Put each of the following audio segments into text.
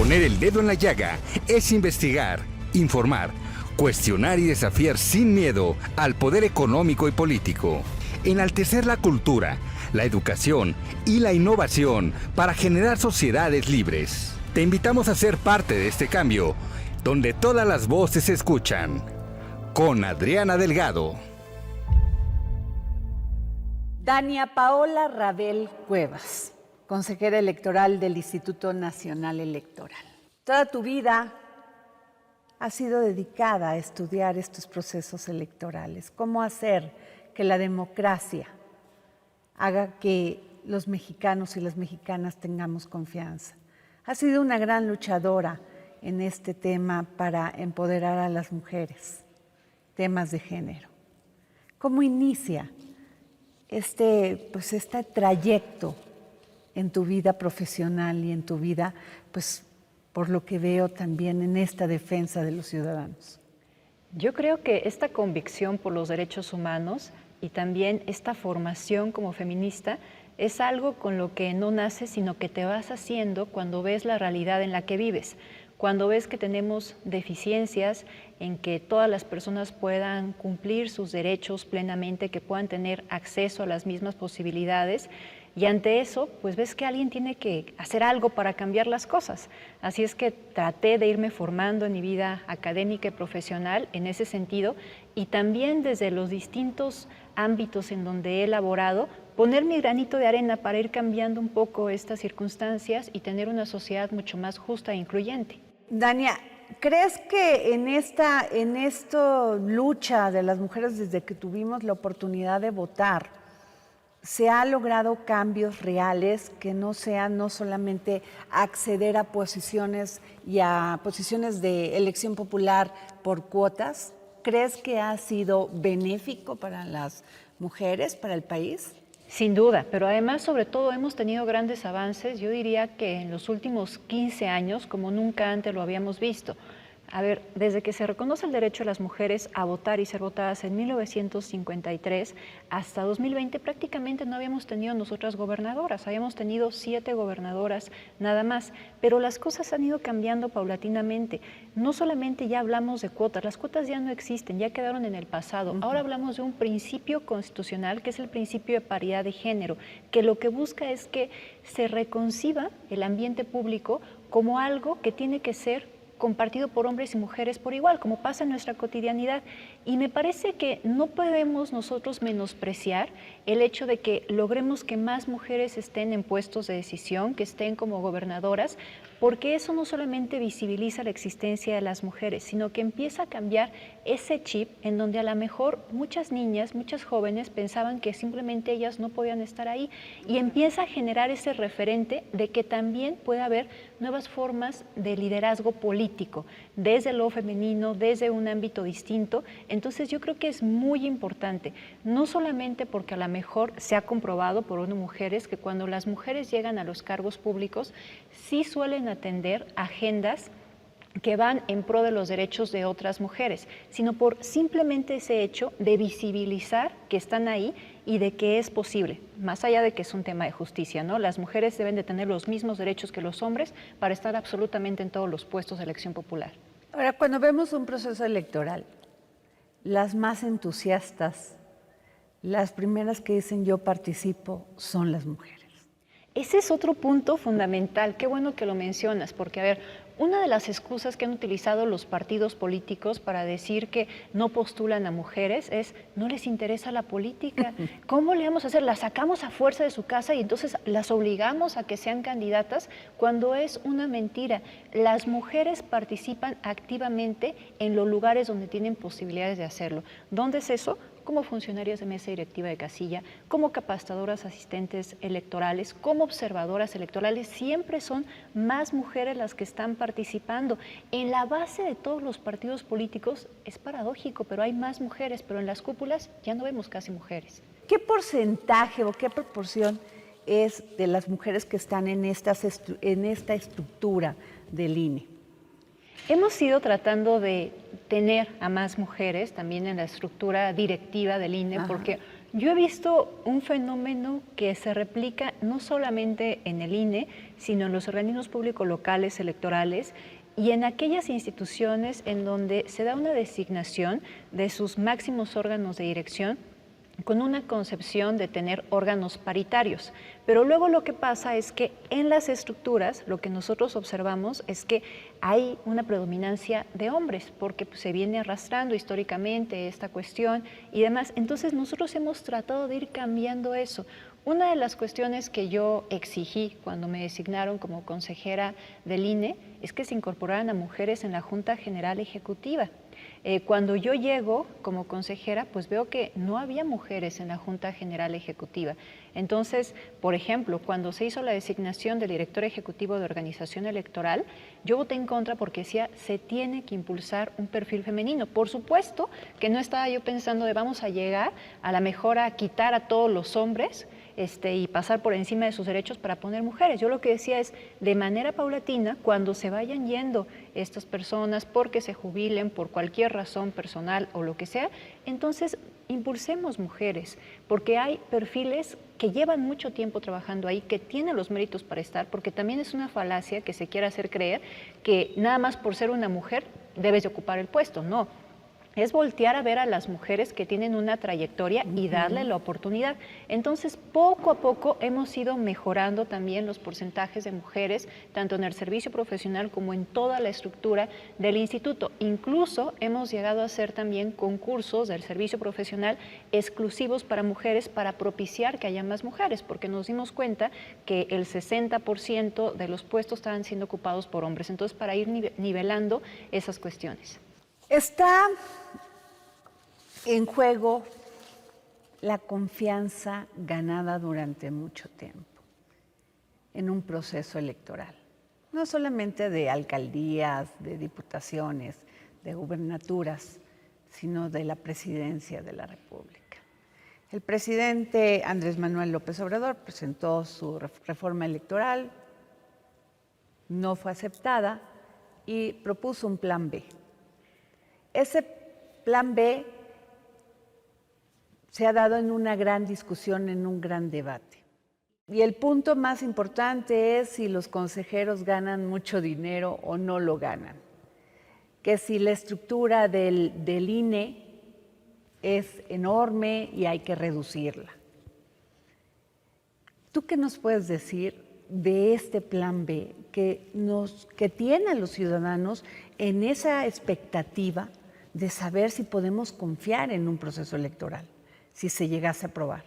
Poner el dedo en la llaga es investigar, informar, cuestionar y desafiar sin miedo al poder económico y político. Enaltecer la cultura, la educación y la innovación para generar sociedades libres. Te invitamos a ser parte de este cambio, donde todas las voces se escuchan. Con Adriana Delgado. Dania Paola Rabel Cuevas, consejera electoral del Instituto Nacional Electoral. Toda tu vida ha sido dedicada a estudiar estos procesos electorales. ¿Cómo hacer que la democracia haga que los mexicanos y las mexicanas tengamos confianza? Has sido una gran luchadora en este tema para empoderar a las mujeres, temas de género. ¿Cómo inicia este trayecto en tu vida profesional y en tu vida, por lo que veo también en esta defensa de los ciudadanos? Yo creo que esta convicción por los derechos humanos y también esta formación como feminista es algo con lo que no naces, sino que te vas haciendo cuando ves la realidad en la que vives, cuando ves que tenemos deficiencias en que todas las personas puedan cumplir sus derechos plenamente, que puedan tener acceso a las mismas posibilidades. Y ante eso, pues ves que alguien tiene que hacer algo para cambiar las cosas. Así es que traté de irme formando en mi vida académica y profesional en ese sentido, y también desde los distintos ámbitos en donde he elaborado, poner mi granito de arena para ir cambiando un poco estas circunstancias y tener una sociedad mucho más justa e incluyente. Dania, ¿crees que en esta lucha de las mujeres desde que tuvimos la oportunidad de votar, se ha logrado cambios reales que no sean no solamente acceder a posiciones y a posiciones de elección popular por cuotas? ¿Crees que ha sido benéfico para las mujeres, para el país? Sin duda, pero además, sobre todo, hemos tenido grandes avances, yo diría que en los últimos 15 años, como nunca antes lo habíamos visto. A ver, desde que se reconoce el derecho de las mujeres a votar y ser votadas en 1953 hasta 2020, prácticamente no habíamos tenido nosotras gobernadoras, habíamos tenido 7 gobernadoras nada más, pero las cosas han ido cambiando paulatinamente. No solamente ya hablamos de cuotas, las cuotas ya no existen, ya quedaron en el pasado. Ahora hablamos de un principio constitucional que es el principio de paridad de género, que lo que busca es que se reconciba el ambiente público como algo que tiene que ser compartido por hombres y mujeres por igual, como pasa en nuestra cotidianidad. Y me parece que no podemos nosotros menospreciar el hecho de que logremos que más mujeres estén en puestos de decisión, que estén como gobernadoras, porque eso no solamente visibiliza la existencia de las mujeres, sino que empieza a cambiar ese chip en donde a lo mejor muchas niñas, muchas jóvenes pensaban que simplemente ellas no podían estar ahí, y empieza a generar ese referente de que también puede haber nuevas formas de liderazgo político, desde lo femenino, desde un ámbito distinto. Entonces yo creo que es muy importante, no solamente porque a lo mejor se ha comprobado por unas mujeres que cuando las mujeres llegan a los cargos públicos sí suelen atender agendas que van en pro de los derechos de otras mujeres, sino por simplemente ese hecho de visibilizar que están ahí y de que es posible, más allá de que es un tema de justicia, ¿no? Las mujeres deben de tener los mismos derechos que los hombres para estar absolutamente en todos los puestos de elección popular. Ahora, cuando vemos un proceso electoral, las más entusiastas, las primeras que dicen yo participo, son las mujeres. Ese es otro punto fundamental, qué bueno que lo mencionas, porque a ver, una de las excusas que han utilizado los partidos políticos para decir que no postulan a mujeres es, no les interesa la política. ¿Cómo le vamos a hacer? Las sacamos a fuerza de su casa y entonces las obligamos a que sean candidatas, cuando es una mentira. Las mujeres participan activamente en los lugares donde tienen posibilidades de hacerlo. ¿Dónde es eso? Como funcionarias de mesa directiva de casilla, como capacitadoras asistentes electorales, como observadoras electorales. Siempre son más mujeres las que están participando. En la base de todos los partidos políticos es paradójico, pero hay más mujeres, pero en las cúpulas ya no vemos casi mujeres. ¿Qué porcentaje o qué proporción es de las mujeres que están en esta estructura del INE? Hemos ido tratando de tener a más mujeres también en la estructura directiva del INE, porque Yo he visto un fenómeno que se replica no solamente en el INE, sino en los organismos públicos locales electorales y en aquellas instituciones en donde se da una designación de sus máximos órganos de dirección con una concepción de tener órganos paritarios. Pero luego lo que pasa es que en las estructuras lo que nosotros observamos es que hay una predominancia de hombres, porque pues, se viene arrastrando históricamente esta cuestión y demás. Entonces nosotros hemos tratado de ir cambiando eso. Una de las cuestiones que yo exigí cuando me designaron como consejera del INE es que se incorporaran a mujeres en la Junta General Ejecutiva. Cuando yo llego como consejera, pues veo que no había mujeres en la Junta General Ejecutiva. Entonces, por ejemplo, cuando se hizo la designación del director ejecutivo de organización electoral, yo voté en contra porque decía, se tiene que impulsar un perfil femenino. Por supuesto que no estaba yo pensando de vamos a llegar a la mejor a quitar a todos los hombres y pasar por encima de sus derechos para poner mujeres. Yo lo que decía es, de manera paulatina, cuando se vayan yendo estas personas porque se jubilen por cualquier razón personal o lo que sea, entonces impulsemos mujeres, porque hay perfiles que llevan mucho tiempo trabajando ahí, que tienen los méritos para estar, porque también es una falacia que se quiera hacer creer que nada más por ser una mujer debes de ocupar el puesto. No. Es voltear a ver a las mujeres que tienen una trayectoria y darle la oportunidad. Entonces, poco a poco hemos ido mejorando también los porcentajes de mujeres, tanto en el servicio profesional como en toda la estructura del instituto. Incluso hemos llegado a hacer también concursos del servicio profesional exclusivos para mujeres para propiciar que haya más mujeres, porque nos dimos cuenta que el 60% de los puestos estaban siendo ocupados por hombres. Entonces, para ir nivelando esas cuestiones. Está en juego la confianza ganada durante mucho tiempo en un proceso electoral, no solamente de alcaldías, de diputaciones, de gubernaturas, sino de la presidencia de la República. El presidente Andrés Manuel López Obrador presentó su reforma electoral, no fue aceptada y propuso un plan B. Ese plan B se ha dado en una gran discusión, en un gran debate. Y el punto más importante es si los consejeros ganan mucho dinero o no lo ganan. Que si la estructura del INE es enorme y hay que reducirla. ¿Tú qué nos puedes decir de este plan B que tiene a los ciudadanos en esa expectativa de saber si podemos confiar en un proceso electoral, si se llegase a aprobar?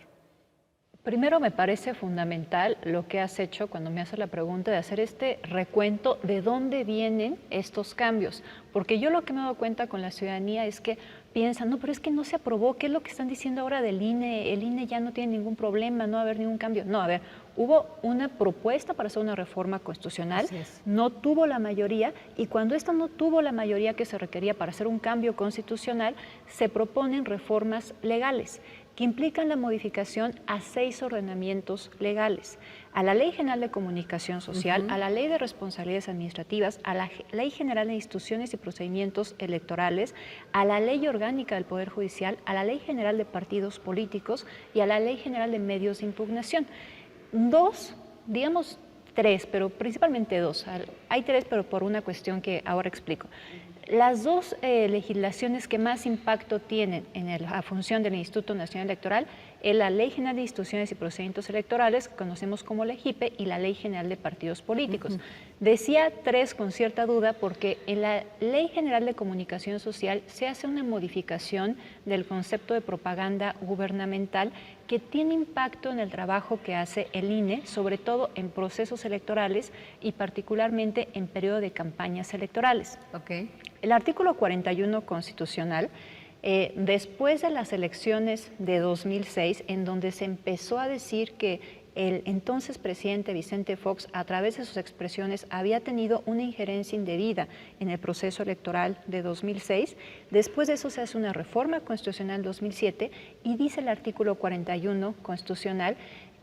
Primero, me parece fundamental lo que has hecho cuando me haces la pregunta de hacer este recuento de dónde vienen estos cambios, porque yo lo que me he dado cuenta con la ciudadanía es que piensan, no, pero es que no se aprobó, ¿qué es lo que están diciendo ahora del INE? El INE ya no tiene ningún problema, no va a haber ningún cambio. No, a ver, hubo una propuesta para hacer una reforma constitucional, no tuvo la mayoría, y cuando esta no tuvo la mayoría que se requería para hacer un cambio constitucional, se proponen reformas legales que implican la modificación a 6 ordenamientos legales: a la Ley General de Comunicación Social, a la Ley de Responsabilidades Administrativas, a la Ley General de Instituciones y Procedimientos Electorales, a la Ley Orgánica del Poder Judicial, a la Ley General de Partidos Políticos y a la Ley General de Medios de Impugnación. 3, pero principalmente 2. Hay 3, pero por una cuestión que ahora explico. Las 2 legislaciones que más impacto tienen en la función del Instituto Nacional Electoral es la Ley General de Instituciones y Procedimientos Electorales, que conocemos como LEGIPE, y la Ley General de Partidos Políticos. Decía 3 con cierta duda porque en la Ley General de Comunicación Social se hace una modificación del concepto de propaganda gubernamental que tiene impacto en el trabajo que hace el INE, sobre todo en procesos electorales y particularmente en periodo de campañas electorales. El artículo 41 constitucional, después de las elecciones de 2006, en donde se empezó a decir que el entonces presidente Vicente Fox, a través de sus expresiones, había tenido una injerencia indebida en el proceso electoral de 2006. Después de eso se hace una reforma constitucional en 2007 y dice el artículo 41 constitucional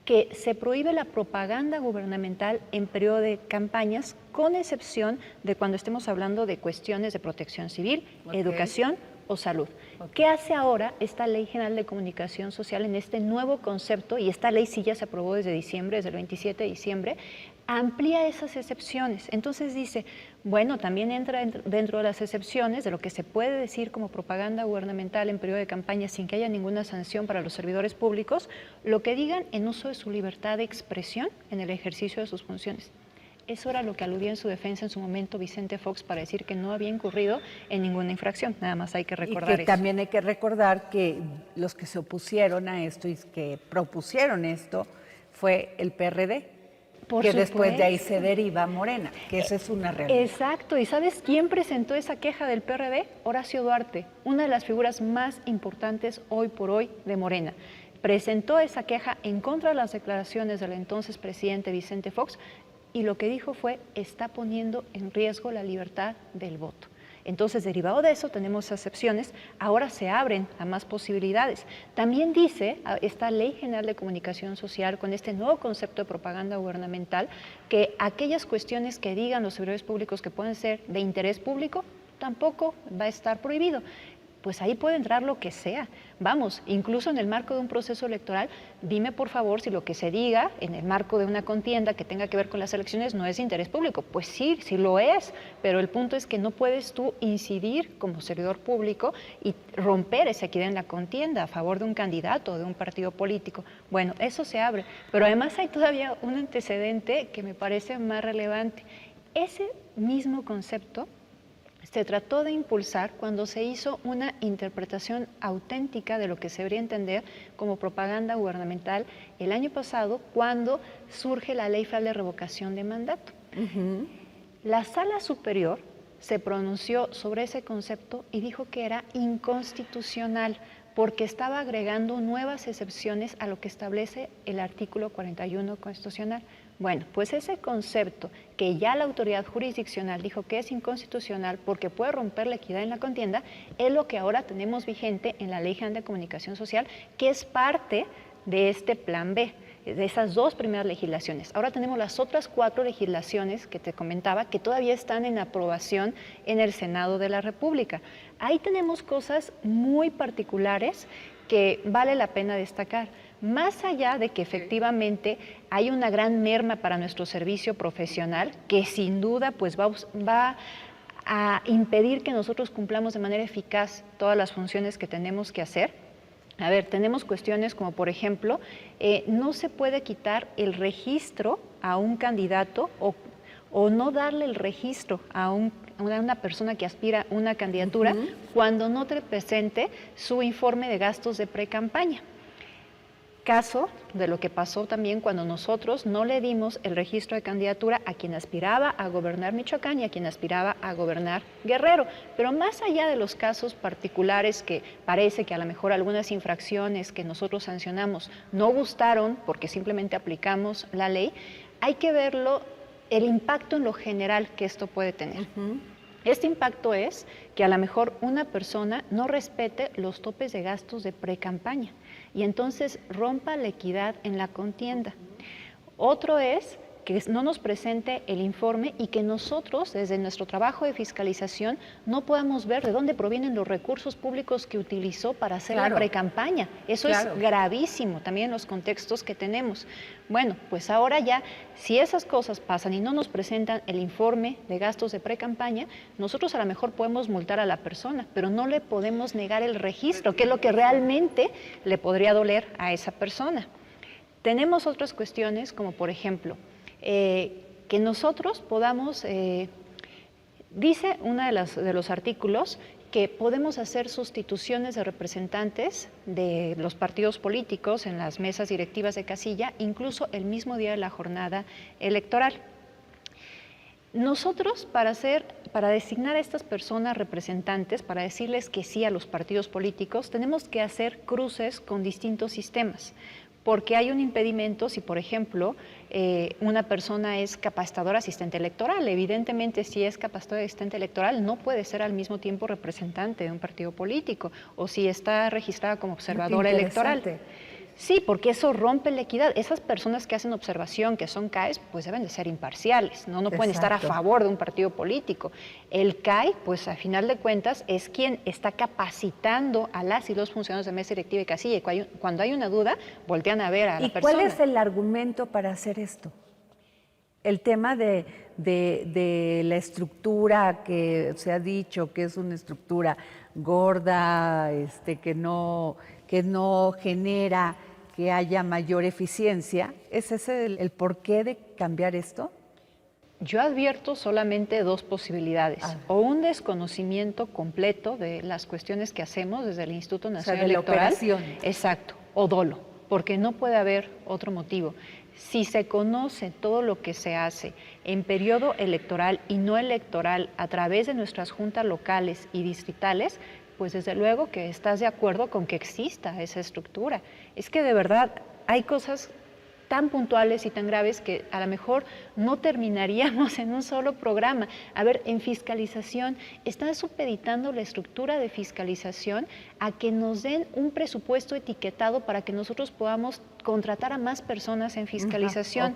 que se prohíbe la propaganda gubernamental en periodo de campañas, con excepción de cuando estemos hablando de cuestiones de protección civil, educación o salud. ¿Qué hace ahora esta Ley General de Comunicación Social en este nuevo concepto? Y esta ley sí ya se aprobó desde diciembre, desde el 27 de diciembre, amplía esas excepciones. Entonces dice, bueno, también entra dentro de las excepciones de lo que se puede decir como propaganda gubernamental en periodo de campaña sin que haya ninguna sanción para los servidores públicos, lo que digan en uso de su libertad de expresión en el ejercicio de sus funciones. Eso era lo que aludía en su defensa en su momento Vicente Fox para decir que no había incurrido en ninguna infracción. Nada más hay que recordar y que eso. También hay que recordar que los que se opusieron a esto y que propusieron esto fue el PRD, que después de ahí se deriva Morena, que esa es una realidad. Exacto. ¿Y sabes quién presentó esa queja del PRD? Horacio Duarte, una de las figuras más importantes hoy por hoy de Morena. Presentó esa queja en contra de las declaraciones del entonces presidente Vicente Fox, y lo que dijo fue, está poniendo en riesgo la libertad del voto. Entonces, derivado de eso, tenemos excepciones, ahora se abren a más posibilidades. También dice esta Ley General de Comunicación Social, con este nuevo concepto de propaganda gubernamental, que aquellas cuestiones que digan los servidores públicos que pueden ser de interés público, tampoco va a estar prohibido. Pues ahí puede entrar lo que sea. Vamos, incluso en el marco de un proceso electoral, dime por favor si lo que se diga en el marco de una contienda que tenga que ver con las elecciones no es de interés público. Pues sí, sí lo es, pero el punto es que no puedes tú incidir como servidor público y romper esa equidad en la contienda a favor de un candidato o de un partido político. Bueno, eso se abre, pero además hay todavía un antecedente que me parece más relevante. Ese mismo concepto se trató de impulsar cuando se hizo una interpretación auténtica de lo que se debería entender como propaganda gubernamental el año pasado, cuando surge la Ley Federal de Revocación de Mandato. La Sala Superior se pronunció sobre ese concepto y dijo que era inconstitucional porque estaba agregando nuevas excepciones a lo que establece el artículo 41 constitucional. Bueno, pues ese concepto que ya la autoridad jurisdiccional dijo que es inconstitucional porque puede romper la equidad en la contienda, es lo que ahora tenemos vigente en la Ley General de Comunicación Social, que es parte de este Plan B, de esas dos primeras legislaciones. Ahora tenemos las otras 4 legislaciones que te comentaba que todavía están en aprobación en el Senado de la República. Ahí tenemos cosas muy particulares que vale la pena destacar. Más allá de que efectivamente hay una gran merma para nuestro servicio profesional, que sin duda pues va a impedir que nosotros cumplamos de manera eficaz todas las funciones que tenemos que hacer. A ver, tenemos cuestiones como, por ejemplo, no se puede quitar el registro a un candidato o no darle el registro a una persona que aspira a una candidatura cuando no te presente su informe de gastos de pre-campaña. Caso de lo que pasó también cuando nosotros no le dimos el registro de candidatura a quien aspiraba a gobernar Michoacán y a quien aspiraba a gobernar Guerrero. Pero más allá de los casos particulares que parece que a lo mejor algunas infracciones que nosotros sancionamos no gustaron porque simplemente aplicamos la ley, hay que verlo, el impacto en lo general que esto puede tener. Este impacto es que a lo mejor una persona no respete los topes de gastos de pre-campaña y entonces rompa la equidad en la contienda. Otro es que no nos presente el informe y que nosotros, desde nuestro trabajo de fiscalización, no podamos ver de dónde provienen los recursos públicos que utilizó para hacer la pre-campaña. Eso es gravísimo también en los contextos que tenemos. Bueno, pues ahora ya, si esas cosas pasan y no nos presentan el informe de gastos de pre-campaña, nosotros a lo mejor podemos multar a la persona, pero no le podemos negar el registro, que es lo que realmente le podría doler a esa persona. Tenemos otras cuestiones, como por ejemplo, que nosotros podamos, dice uno de los artículos, que podemos hacer sustituciones de representantes de los partidos políticos en las mesas directivas de casilla, incluso el mismo día de la jornada electoral. Nosotros, para designar a estas personas representantes, para decirles que sí a los partidos políticos, tenemos que hacer cruces con distintos sistemas, porque hay un impedimento si, por ejemplo, una persona es capacitadora asistente electoral. Evidentemente, si es capacitadora asistente electoral, no puede ser al mismo tiempo representante de un partido político, o si está registrada como observadora electoral. Sí, porque eso rompe la equidad. Esas personas que hacen observación, que son CAEs, pues deben de ser imparciales, no pueden estar a favor de un partido político. El CAE, pues a final de cuentas, es quien está capacitando a las y los funcionarios de mesa directiva y casilla. Y cuando hay una duda, voltean a ver a la persona. ¿Y cuál es el argumento para hacer esto? El tema de la estructura que se ha dicho que es una estructura gorda, que no genera que haya mayor eficiencia. ¿Es ese el porqué de cambiar esto? Yo advierto solamente dos posibilidades, o un desconocimiento completo de las cuestiones que hacemos desde el Instituto Nacional Electoral. Exacto, o dolo, porque no puede haber otro motivo. Si se conoce todo lo que se hace en periodo electoral y no electoral a través de nuestras juntas locales y distritales, pues desde luego que estás de acuerdo con que exista esa estructura. Es que de verdad hay cosas tan puntuales y tan graves que a lo mejor no terminaríamos en un solo programa. A ver, en fiscalización, están supeditando la estructura de fiscalización a que nos den un presupuesto etiquetado para que nosotros podamos contratar a más personas en fiscalización.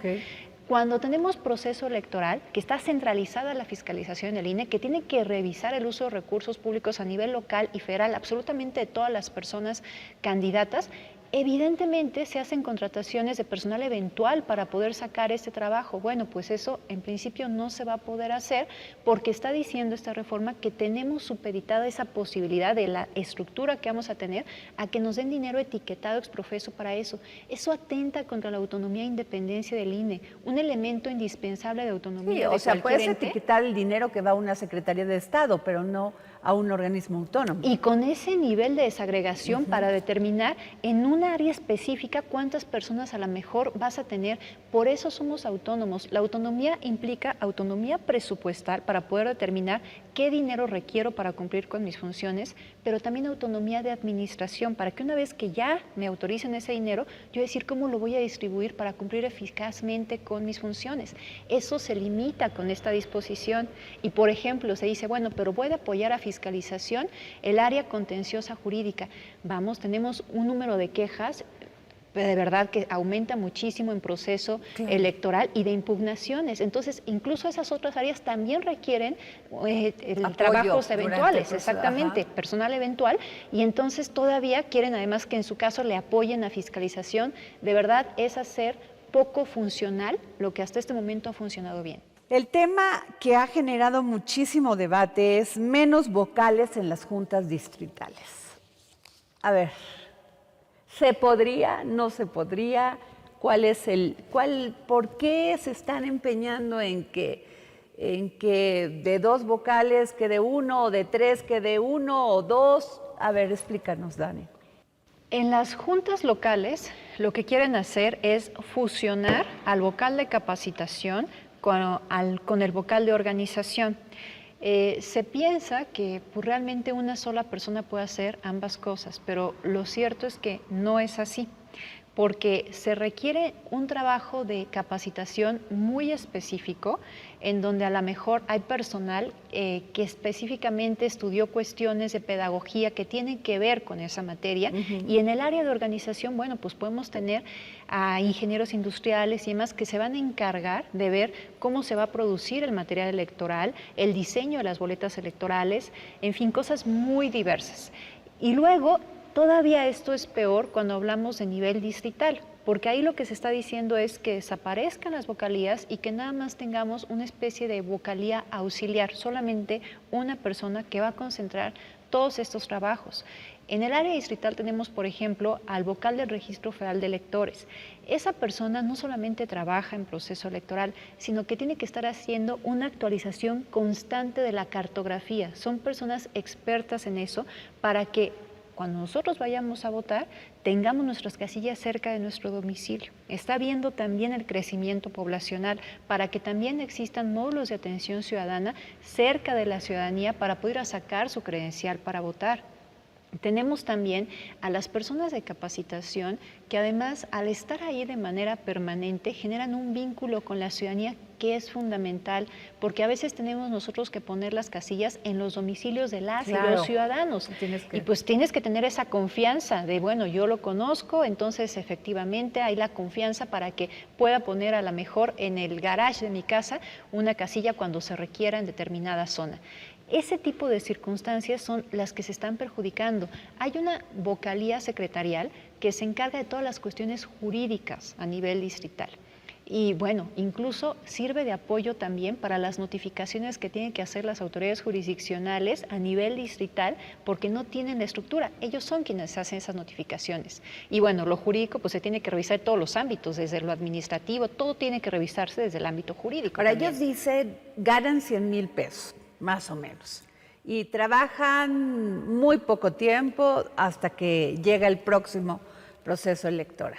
Cuando tenemos proceso electoral, que está centralizada la fiscalización del INE, que tiene que revisar el uso de recursos públicos a nivel local y federal, absolutamente de todas las personas candidatas, evidentemente se hacen contrataciones de personal eventual para poder sacar este trabajo. Bueno, pues eso en principio no se va a poder hacer porque está diciendo esta reforma que tenemos supeditada esa posibilidad de la estructura que vamos a tener a que nos den dinero etiquetado ex profeso para eso. Eso atenta contra la autonomía e independencia del INE, un elemento indispensable de autonomía. Sí, o sea, puedes etiquetar el dinero que va a una Secretaría de Estado, pero no a un organismo autónomo. Y con ese nivel de desagregación para determinar en un área específica cuántas personas a lo mejor vas a tener. Por eso somos autónomos. La autonomía implica autonomía presupuestal para poder determinar qué dinero requiero para cumplir con mis funciones, pero también autonomía de administración para que una vez que ya me autoricen ese dinero, yo decir cómo lo voy a distribuir para cumplir eficazmente con mis funciones. Eso se limita con esta disposición y, por ejemplo, se dice, bueno, pero voy a apoyar a fiscalización el área contenciosa jurídica. Vamos, tenemos un número de quejas de verdad que aumenta muchísimo en proceso electoral y de impugnaciones. Entonces, incluso esas otras áreas también requieren trabajos eventuales, exactamente, personal eventual, y entonces todavía quieren además que en su caso le apoyen a fiscalización. De verdad es hacer poco funcional lo que hasta este momento ha funcionado bien. El tema que ha generado muchísimo debate es menos vocales en las juntas distritales. A ver, ¿se podría? ¿No se podría? ¿Por qué se están empeñando en que de 2 vocales quede 1, o de 3 quede 1 o 2? A ver, explícanos, Dani. En las juntas locales lo que quieren hacer es fusionar al vocal de capacitación con el vocal de organización. Se piensa que realmente una sola persona puede hacer ambas cosas, pero lo cierto es que no es así, porque se requiere un trabajo de capacitación muy específico, en donde a lo mejor hay personal que específicamente estudió cuestiones de pedagogía que tienen que ver con esa materia, y en el área de organización, bueno, pues podemos tener a ingenieros industriales y demás que se van a encargar de ver cómo se va a producir el material electoral, el diseño de las boletas electorales, en fin, cosas muy diversas. Y luego, todavía esto es peor cuando hablamos de nivel distrital, porque ahí lo que se está diciendo es que desaparezcan las vocalías y que nada más tengamos una especie de vocalía auxiliar, solamente una persona que va a concentrar todos estos trabajos. En el área distrital tenemos, por ejemplo, al vocal del Registro Federal de Electores. Esa persona no solamente trabaja en proceso electoral, sino que tiene que estar haciendo una actualización constante de la cartografía. Son personas expertas en eso para que cuando nosotros vayamos a votar, tengamos nuestras casillas cerca de nuestro domicilio. Está viendo también el crecimiento poblacional para que también existan módulos de atención ciudadana cerca de la ciudadanía para poder sacar su credencial para votar. Tenemos también a las personas de capacitación que además al estar ahí de manera permanente generan un vínculo con la ciudadanía que es fundamental, porque a veces tenemos nosotros que poner las casillas en los domicilios de las y los ciudadanos. Y pues tienes que tener esa confianza de, bueno, yo lo conozco, entonces efectivamente hay la confianza para que pueda poner a lo mejor en el garage de mi casa una casilla cuando se requiera en determinada zona. Ese tipo de circunstancias son las que se están perjudicando. Hay una vocalía secretarial que se encarga de todas las cuestiones jurídicas a nivel distrital. Y bueno, incluso sirve de apoyo también para las notificaciones que tienen que hacer las autoridades jurisdiccionales a nivel distrital porque no tienen la estructura. Ellos son quienes hacen esas notificaciones. Y bueno, lo jurídico pues se tiene que revisar en todos los ámbitos, desde lo administrativo, todo tiene que revisarse desde el ámbito jurídico. Ahora, ellos dicen, ganan 100,000 pesos, más o menos, y trabajan muy poco tiempo hasta que llega el próximo proceso electoral.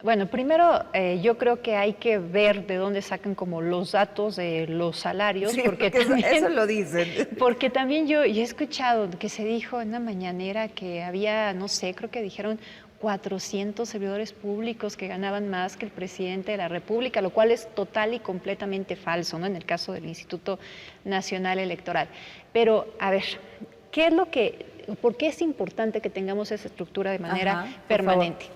Bueno, primero yo creo que hay que ver de dónde sacan como los datos de los salarios. Sí, porque también, eso lo dicen. Porque también yo he escuchado que se dijo en una mañanera que había, no sé, creo que dijeron 400 servidores públicos que ganaban más que el presidente de la República, lo cual es total y completamente falso, ¿no? En el caso del Instituto Nacional Electoral. Pero, a ver, ¿por qué es importante que tengamos esa estructura de manera permanente?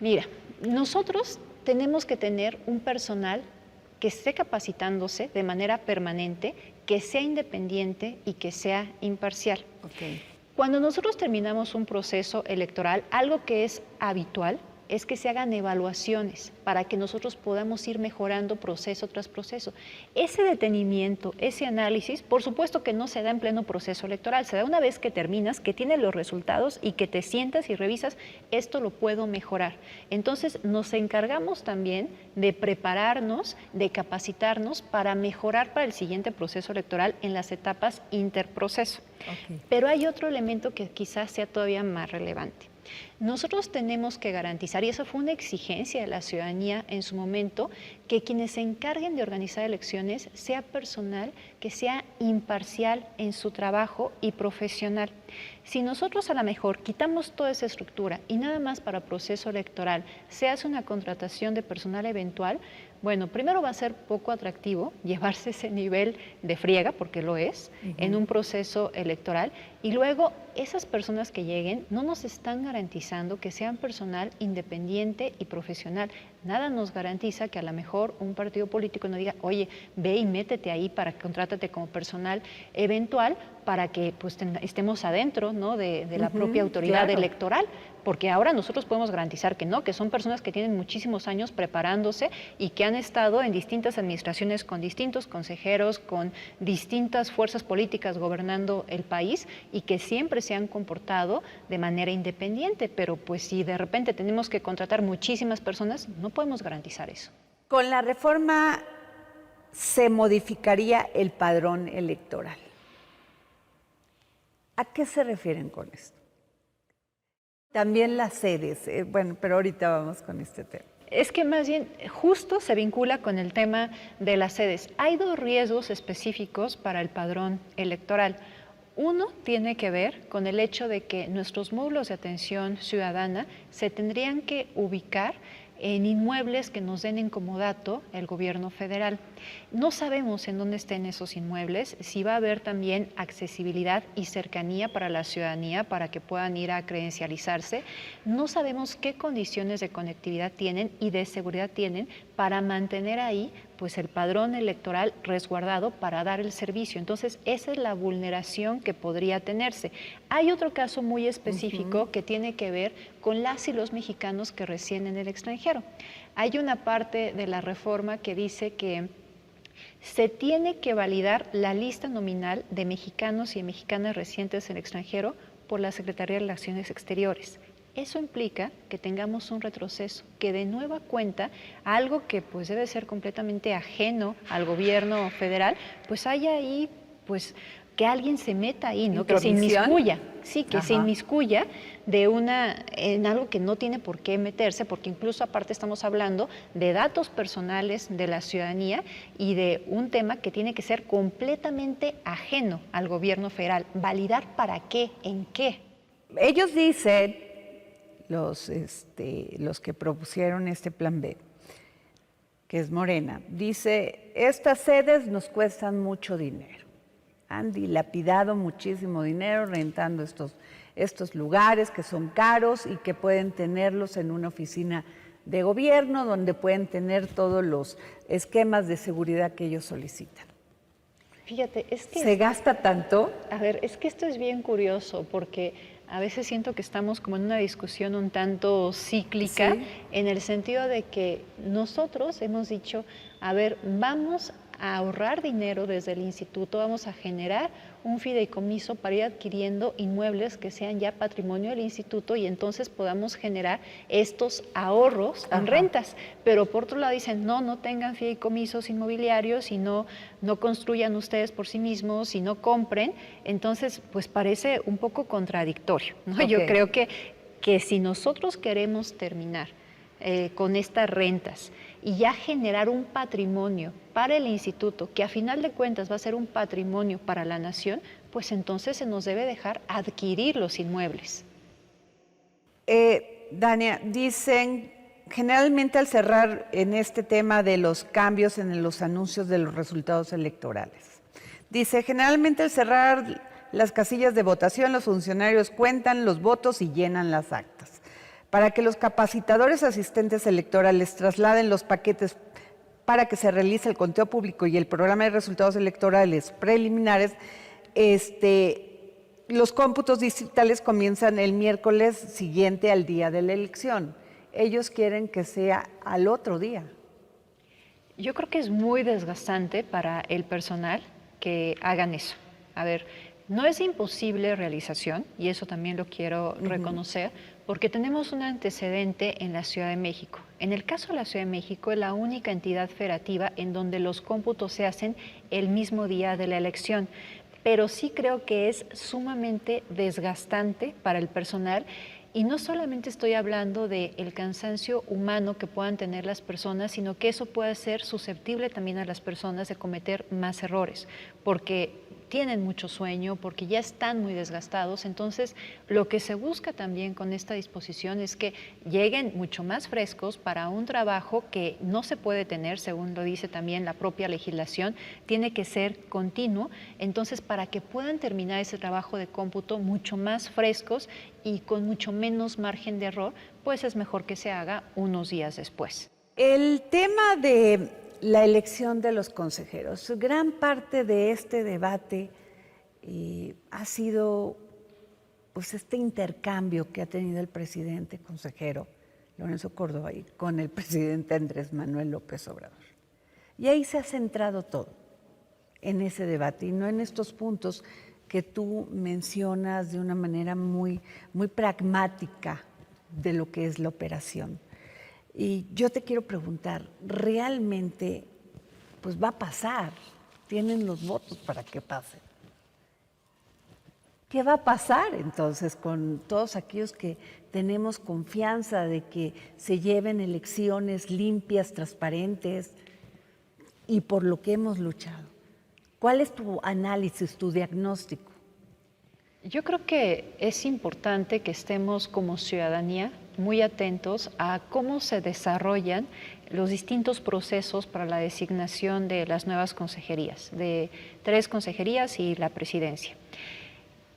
Mira, nosotros tenemos que tener un personal que esté capacitándose de manera permanente, que sea independiente y que sea imparcial. Cuando nosotros terminamos un proceso electoral, algo que es habitual es que se hagan evaluaciones para que nosotros podamos ir mejorando proceso tras proceso. Ese detenimiento, ese análisis, por supuesto que no se da en pleno proceso electoral, se da una vez que terminas, que tienes los resultados y que te sientas y revisas, esto lo puedo mejorar. Entonces nos encargamos también de prepararnos, de capacitarnos para mejorar para el siguiente proceso electoral en las etapas interproceso. Pero hay otro elemento que quizás sea todavía más relevante. Nosotros tenemos que garantizar, y eso fue una exigencia de la ciudadanía en su momento, que quienes se encarguen de organizar elecciones sea personal que sea imparcial en su trabajo y profesional. Si nosotros a lo mejor quitamos toda esa estructura y nada más para proceso electoral se hace una contratación de personal eventual, bueno, primero va a ser poco atractivo llevarse ese nivel de friega, porque lo es, en un proceso electoral, y luego esas personas que lleguen no nos están garantizando que sean personal independiente y profesional. Nada nos garantiza que a lo mejor un partido político no diga, oye, ve y métete ahí para que contrátate como personal eventual para que pues estemos adentro, ¿no? de la propia autoridad electoral, porque ahora nosotros podemos garantizar que no, que son personas que tienen muchísimos años preparándose y que han estado en distintas administraciones con distintos consejeros, con distintas fuerzas políticas gobernando el país y que siempre se han comportado de manera independiente, pero pues si de repente tenemos que contratar muchísimas personas, no podemos garantizar eso. Con la reforma se modificaría el padrón electoral. ¿A qué se refieren con esto? También las sedes, bueno, pero ahorita vamos con este tema. Es que más bien justo se vincula con el tema de las sedes. Hay dos riesgos específicos para el padrón electoral. Uno tiene que ver con el hecho de que nuestros módulos de atención ciudadana se tendrían que ubicar en inmuebles que nos den en comodato el gobierno federal. No sabemos en dónde estén esos inmuebles, si va a haber también accesibilidad y cercanía para la ciudadanía para que puedan ir a credencializarse. No sabemos qué condiciones de conectividad tienen y de seguridad tienen para mantener ahí pues el padrón electoral resguardado para dar el servicio. Entonces, esa es la vulneración que podría tenerse. Hay otro caso muy específico que tiene que ver con las y los mexicanos que residen en el extranjero. Hay una parte de la reforma que dice que se tiene que validar la lista nominal de mexicanos y mexicanas residentes en el extranjero por la Secretaría de Relaciones Exteriores. Eso implica que tengamos un retroceso, que de nueva cuenta, algo que pues debe ser completamente ajeno al gobierno federal, pues haya ahí pues que alguien se meta ahí, ¿no? Que se ¿Intromisión? inmiscuya, sí, que se Ajá. inmiscuya en algo que no tiene por qué meterse, porque incluso aparte estamos hablando de datos personales de la ciudadanía y de un tema que tiene que ser completamente ajeno al gobierno federal. ¿Validar para qué? ¿En qué? Ellos dicen, los que propusieron este plan B, que es Morena, dice, estas sedes nos cuestan mucho dinero. Han dilapidado muchísimo dinero rentando estos lugares que son caros y que pueden tenerlos en una oficina de gobierno donde pueden tener todos los esquemas de seguridad que ellos solicitan. Fíjate, es que... ¿Se gasta tanto? A ver, es que esto es bien curioso porque a veces siento que estamos como en una discusión un tanto cíclica, Sí. en el sentido de que nosotros hemos dicho, a ver, vamos a ahorrar dinero desde el instituto, vamos a generar un fideicomiso para ir adquiriendo inmuebles que sean ya patrimonio del instituto y entonces podamos generar estos ahorros en rentas. Pero por otro lado dicen, no tengan fideicomisos inmobiliarios y no construyan ustedes por sí mismos y no compren. Entonces, pues parece un poco contradictorio, ¿no? Okay. Yo creo que si nosotros queremos terminar con estas rentas y ya generar un patrimonio para el instituto, que a final de cuentas va a ser un patrimonio para la nación, pues entonces se nos debe dejar adquirir los inmuebles. Dania, dicen, generalmente al cerrar en este tema de los cambios en los anuncios de los resultados electorales, dice, generalmente al cerrar las casillas de votación, los funcionarios cuentan los votos y llenan las actas. Para que los capacitadores asistentes electorales trasladen los paquetes para que se realice el conteo público y el programa de resultados electorales preliminares, los cómputos distritales comienzan el miércoles siguiente al día de la elección. Ellos quieren que sea al otro día. Yo creo que es muy desgastante para el personal que hagan eso. A ver, no es imposible realización, y eso también lo quiero reconocer, porque tenemos un antecedente en la Ciudad de México. En el caso de la Ciudad de México es la única entidad federativa en donde los cómputos se hacen el mismo día de la elección, pero sí creo que es sumamente desgastante para el personal. Y no solamente estoy hablando del cansancio humano que puedan tener las personas, sino que eso puede ser susceptible también a las personas de cometer más errores, porque tienen mucho sueño, porque ya están muy desgastados. Entonces, lo que se busca también con esta disposición es que lleguen mucho más frescos para un trabajo que no se puede tener, según lo dice también la propia legislación, tiene que ser continuo. Entonces, para que puedan terminar ese trabajo de cómputo mucho más frescos y con mucho menos margen de error, pues es mejor que se haga unos días después. El tema de la elección de los consejeros, gran parte de este debate ha sido pues este intercambio que ha tenido el presidente consejero Lorenzo Córdoba y con el presidente Andrés Manuel López Obrador. Y ahí se ha centrado todo en ese debate y no en estos puntos que tú mencionas de una manera muy pragmática de lo que es la operación. Y yo te quiero preguntar, ¿realmente pues va a pasar? ¿Tienen los votos para que pase? ¿Qué va a pasar entonces con todos aquellos que tenemos confianza de que se lleven elecciones limpias, transparentes y por lo que hemos luchado? ¿Cuál es tu análisis, tu diagnóstico? Yo creo que es importante que estemos como ciudadanía muy atentos a cómo se desarrollan los distintos procesos para la designación de las nuevas consejerías, de 3 consejerías y la presidencia.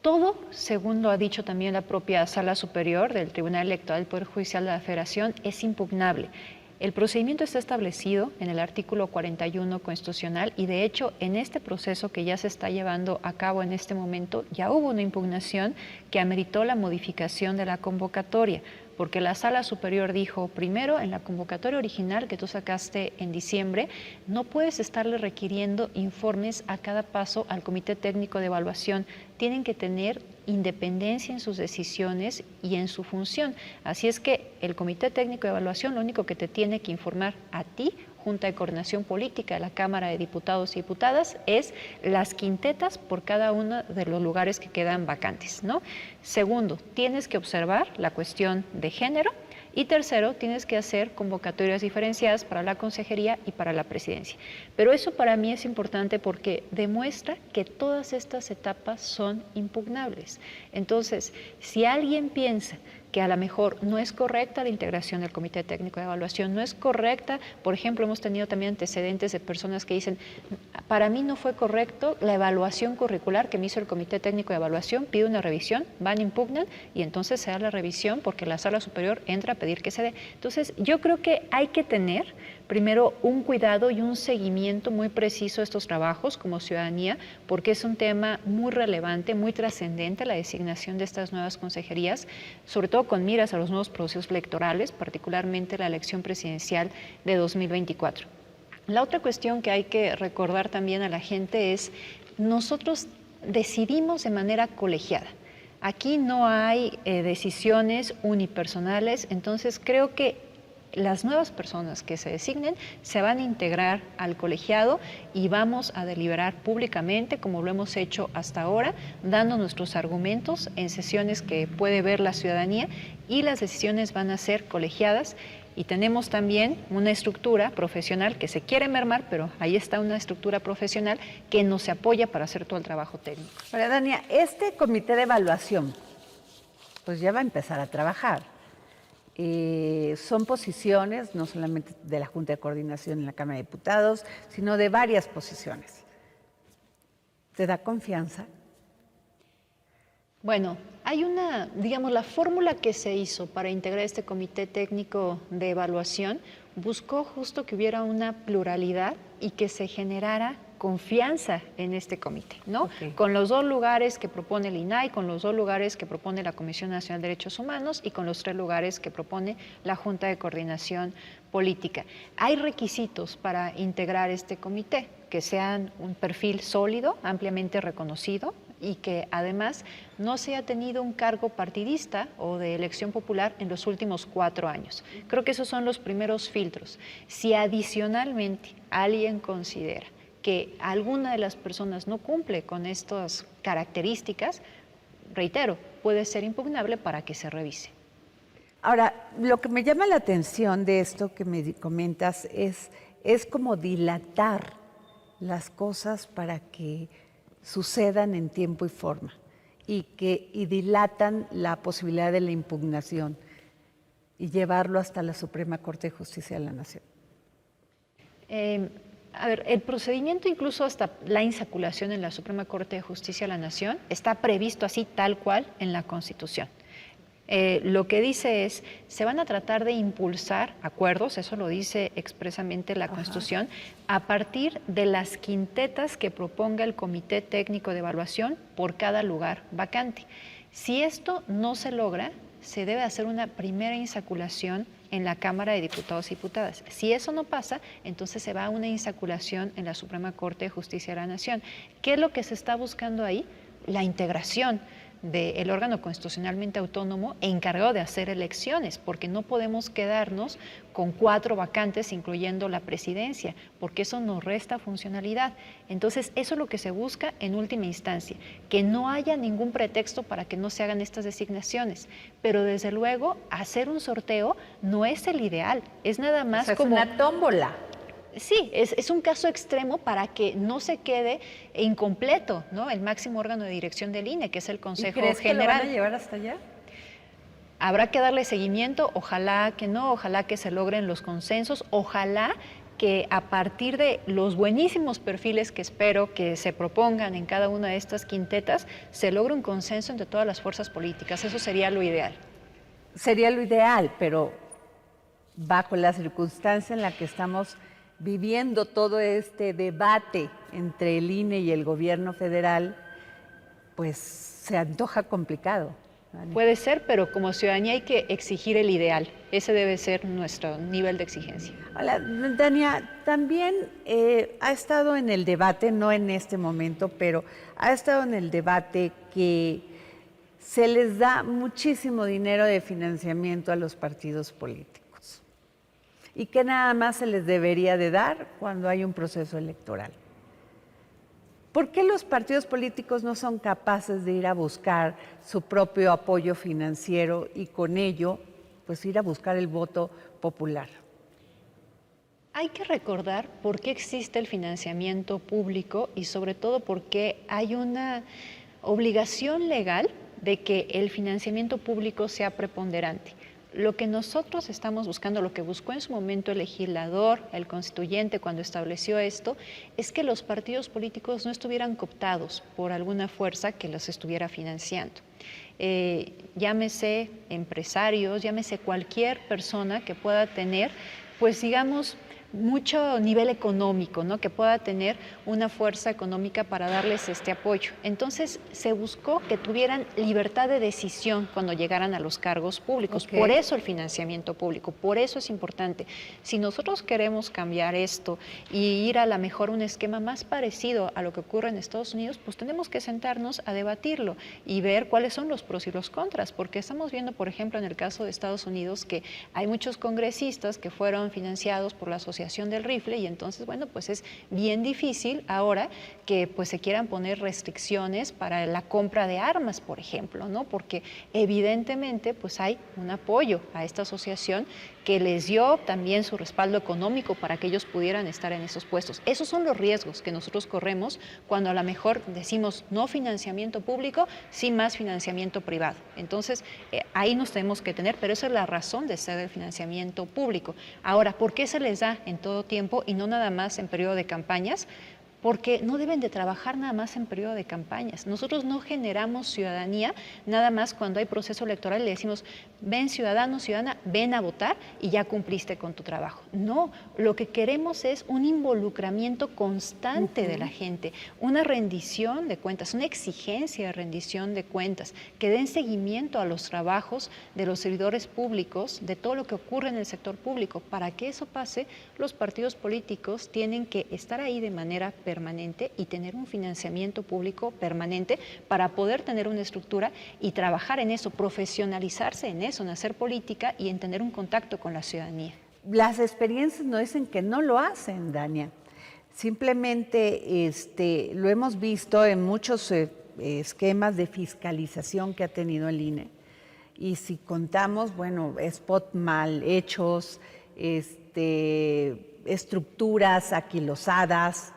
Todo, según lo ha dicho también la propia Sala Superior del Tribunal Electoral del Poder Judicial de la Federación, es impugnable. El procedimiento está establecido en el artículo 41 constitucional y de hecho en este proceso que ya se está llevando a cabo en este momento ya hubo una impugnación que ameritó la modificación de la convocatoria, porque la Sala Superior dijo, primero, en la convocatoria original que tú sacaste en diciembre, no puedes estarle requiriendo informes a cada paso al Comité Técnico de Evaluación. Tienen que tener independencia en sus decisiones y en su función. Así es que el Comité Técnico de Evaluación lo único que te tiene que informar a ti, Junta de Coordinación Política de la Cámara de Diputados y Diputadas, es las quintetas por cada uno de los lugares que quedan vacantes, ¿no? Segundo, tienes que observar la cuestión de género. Y tercero, tienes que hacer convocatorias diferenciadas para la consejería y para la presidencia. Pero eso para mí es importante porque demuestra que todas estas etapas son impugnables. Entonces, si alguien piensa que a lo mejor no es correcta la integración del Comité Técnico de Evaluación, no es correcta, por ejemplo, hemos tenido también antecedentes de personas que dicen, para mí no fue correcto la evaluación curricular que me hizo el Comité Técnico de Evaluación, pide una revisión, van, impugnan y entonces se da la revisión porque la Sala Superior entra a pedir que se dé. Entonces, yo creo que hay que tener primero un cuidado y un seguimiento muy preciso de estos trabajos como ciudadanía, porque es un tema muy relevante, muy trascendente la designación de estas nuevas consejerías, sobre todo con miras a los nuevos procesos electorales, particularmente la elección presidencial de 2024. La otra cuestión que hay que recordar también a la gente es, nosotros decidimos de manera colegiada. Aquí no hay decisiones unipersonales, entonces creo que las nuevas personas que se designen se van a integrar al colegiado y vamos a deliberar públicamente, como lo hemos hecho hasta ahora, dando nuestros argumentos en sesiones que puede ver la ciudadanía y las decisiones van a ser colegiadas. Y tenemos también una estructura profesional que se quiere mermar, pero ahí está una estructura profesional que nos apoya para hacer todo el trabajo técnico. Ahora, Dania, este comité de evaluación, pues ya va a empezar a trabajar. Son posiciones, no solamente de la Junta de Coordinación en la Cámara de Diputados, sino de varias posiciones. ¿Te da confianza? Bueno, hay una, digamos, la fórmula que se hizo para integrar este comité técnico de evaluación buscó justo que hubiera una pluralidad y que se generara confianza en este comité, ¿no? Okay. Con los 2 lugares que propone el INAI, con los 2 lugares que propone la Comisión Nacional de Derechos Humanos y con los 3 lugares que propone la Junta de Coordinación Política. Hay requisitos para integrar este comité, que sean un perfil sólido, ampliamente reconocido, y que además no se haya tenido un cargo partidista o de elección popular en los últimos 4 años. Creo que esos son los primeros filtros. Si adicionalmente alguien considera que alguna de las personas no cumple con estas características, reitero, puede ser impugnable para que se revise. Ahora, lo que me llama la atención de esto que me comentas es como dilatar las cosas para que sucedan en tiempo y forma y dilatan la posibilidad de la impugnación y llevarlo hasta la Suprema Corte de Justicia de la Nación. A ver, el procedimiento incluso hasta la insaculación en la Suprema Corte de Justicia de la Nación está previsto así tal cual en la Constitución. Lo que dice es, se van a tratar de impulsar acuerdos, eso lo dice expresamente la Constitución, a partir de las quintetas que proponga el Comité Técnico de Evaluación por cada lugar vacante. Si esto no se logra, se debe hacer una primera insaculación en la Cámara de Diputados y Diputadas. Si eso no pasa, entonces se va a una insaculación en la Suprema Corte de Justicia de la Nación. ¿Qué es lo que se está buscando ahí? La integración del órgano constitucionalmente autónomo encargado de hacer elecciones, porque no podemos quedarnos con 4 vacantes, incluyendo la presidencia, porque eso nos resta funcionalidad. Entonces, eso es lo que se busca en última instancia, que no haya ningún pretexto para que no se hagan estas designaciones, pero desde luego, hacer un sorteo no es el ideal, es nada más como una tómbola. Sí, es un caso extremo para que no se quede incompleto, ¿no? El máximo órgano de dirección del INE, que es el Consejo General. General. ¿Que lo van a llevar hasta allá? Habrá que darle seguimiento, ojalá que no, ojalá que se logren los consensos, ojalá que a partir de los buenísimos perfiles que espero que se propongan en cada una de estas quintetas, se logre un consenso entre todas las fuerzas políticas. Eso sería lo ideal. Sería lo ideal, pero bajo la circunstancia en la que estamos viviendo todo este debate entre el INE y el gobierno federal, pues se antoja complicado. ¿Vale? Puede ser, pero como ciudadanía hay que exigir el ideal. Ese debe ser nuestro nivel de exigencia. Hola, Dania, también ha estado en el debate, no en este momento, pero ha estado en el debate que se les da muchísimo dinero de financiamiento a los partidos políticos y que nada más se les debería de dar cuando hay un proceso electoral. ¿Por qué los partidos políticos no son capaces de ir a buscar su propio apoyo financiero y con ello, pues ir a buscar el voto popular? Hay que recordar por qué existe el financiamiento público y sobre todo por qué hay una obligación legal de que el financiamiento público sea preponderante. Lo que nosotros estamos buscando, lo que buscó en su momento el legislador, el constituyente cuando estableció esto, es que los partidos políticos no estuvieran cooptados por alguna fuerza que los estuviera financiando. Llámese empresarios, llámese cualquier persona que pueda tener, pues digamos, mucho nivel económico, ¿no? Que pueda tener una fuerza económica para darles este apoyo. Entonces se buscó que tuvieran libertad de decisión cuando llegaran a los cargos públicos. Okay. Por eso el financiamiento público, por eso es importante. Si nosotros queremos cambiar esto y ir a la mejor un esquema más parecido a lo que ocurre en Estados Unidos, pues tenemos que sentarnos a debatirlo y ver cuáles son los pros y los contras, porque estamos viendo, por ejemplo, en el caso de Estados Unidos, que hay muchos congresistas que fueron financiados por la Asociación del Rifle y entonces, bueno, pues es bien difícil ahora que pues se quieran poner restricciones para la compra de armas, por ejemplo, ¿no? Porque evidentemente pues hay un apoyo a esta asociación que les dio también su respaldo económico para que ellos pudieran estar en esos puestos. Esos son los riesgos que nosotros corremos cuando a lo mejor decimos no financiamiento público, sí más financiamiento privado. Entonces, ahí nos tenemos que tener, pero esa es la razón de ser el financiamiento público. Ahora, ¿por qué se les da en todo tiempo y no nada más en periodo de campañas? Porque no deben de trabajar nada más en periodo de campañas. Nosotros no generamos ciudadanía nada más cuando hay proceso electoral y le decimos, ven ciudadano, ciudadana, ven a votar y ya cumpliste con tu trabajo. No, lo que queremos es un involucramiento constante de la gente, una rendición de cuentas, una exigencia de rendición de cuentas, que den seguimiento a los trabajos de los servidores públicos, de todo lo que ocurre en el sector público. Para que eso pase, los partidos políticos tienen que estar ahí de manera permanente y tener un financiamiento público permanente para poder tener una estructura y trabajar en eso, profesionalizarse en eso, en hacer política y en tener un contacto con la ciudadanía. Las experiencias no dicen que no lo hacen, Dania. Simplemente lo hemos visto en muchos esquemas de fiscalización que ha tenido el INE. Y si contamos, bueno, spot mal hechos, estructuras aquilosadas,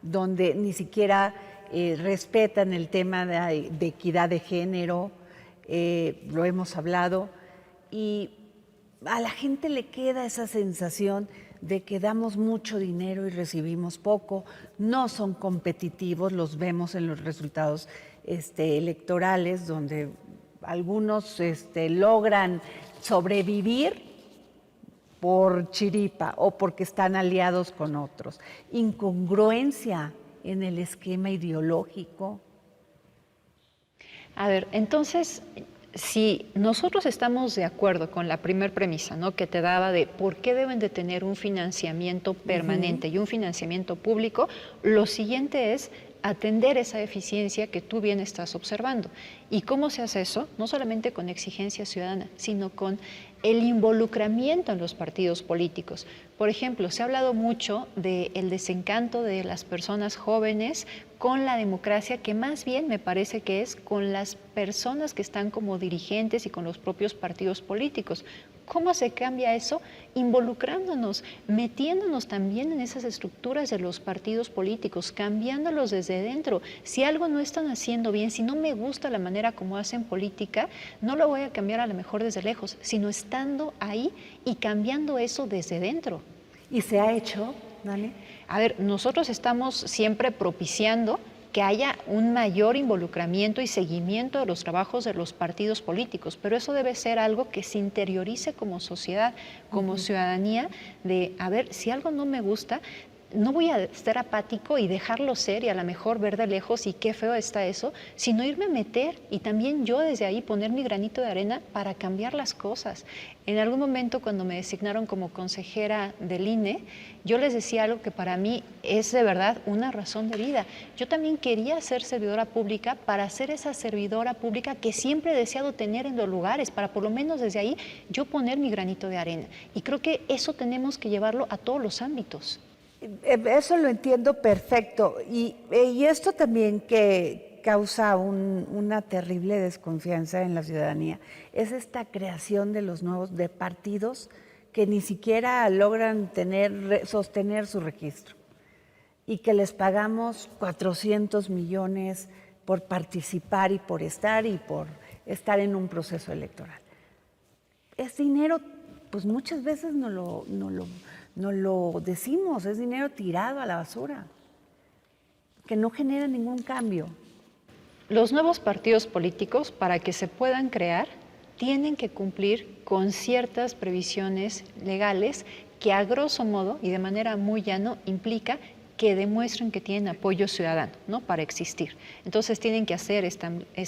donde ni siquiera respetan el tema de equidad de género, lo hemos hablado, y a la gente le queda esa sensación de que damos mucho dinero y recibimos poco, no son competitivos, los vemos en los resultados electorales, donde algunos logran sobrevivir por chiripa o porque están aliados con otros. Incongruencia en el esquema ideológico. A ver, entonces, si nosotros estamos de acuerdo con la primer premisa, ¿no?, que te daba de por qué deben de tener un financiamiento permanente y un financiamiento público, lo siguiente es atender esa deficiencia que tú bien estás observando. ¿Y cómo se hace eso? No solamente con exigencia ciudadana, sino con el involucramiento en los partidos políticos. Por ejemplo, se ha hablado mucho del desencanto de las personas jóvenes con la democracia, que más bien me parece que es con las personas que están como dirigentes y con los propios partidos políticos. ¿Cómo se cambia eso? Involucrándonos, metiéndonos también en esas estructuras de los partidos políticos, cambiándolos desde dentro. Si algo no están haciendo bien, si no me gusta la manera como hacen política, no lo voy a cambiar a lo mejor desde lejos, sino estando ahí y cambiando eso desde dentro. ¿Y se ha hecho, Dani? A ver, nosotros estamos siempre propiciando que haya un mayor involucramiento y seguimiento de los trabajos de los partidos políticos, pero eso debe ser algo que se interiorice como sociedad, como ciudadanía, de, a ver, si algo no me gusta, no voy a estar apático y dejarlo ser y a lo mejor ver de lejos y qué feo está eso, sino irme a meter y también yo desde ahí poner mi granito de arena para cambiar las cosas. En algún momento cuando me designaron como consejera del INE, yo les decía algo que para mí es de verdad una razón de vida. Yo también quería ser servidora pública para ser esa servidora pública que siempre he deseado tener en los lugares, para por lo menos desde ahí yo poner mi granito de arena. Y creo que eso tenemos que llevarlo a todos los ámbitos. Eso lo entiendo perfecto. Y esto también que causa una terrible desconfianza en la ciudadanía es esta creación de los nuevos partidos que ni siquiera logran sostener su registro y que les pagamos 400 millones por participar y por estar en un proceso electoral. Es dinero, pues muchas veces no lo decimos, es dinero tirado a la basura, que no genera ningún cambio. Los nuevos partidos políticos, para que se puedan crear, tienen que cumplir con ciertas previsiones legales que a grosso modo y de manera muy llano implica que demuestren que tienen apoyo ciudadano, ¿no?, para existir. Entonces tienen que hacer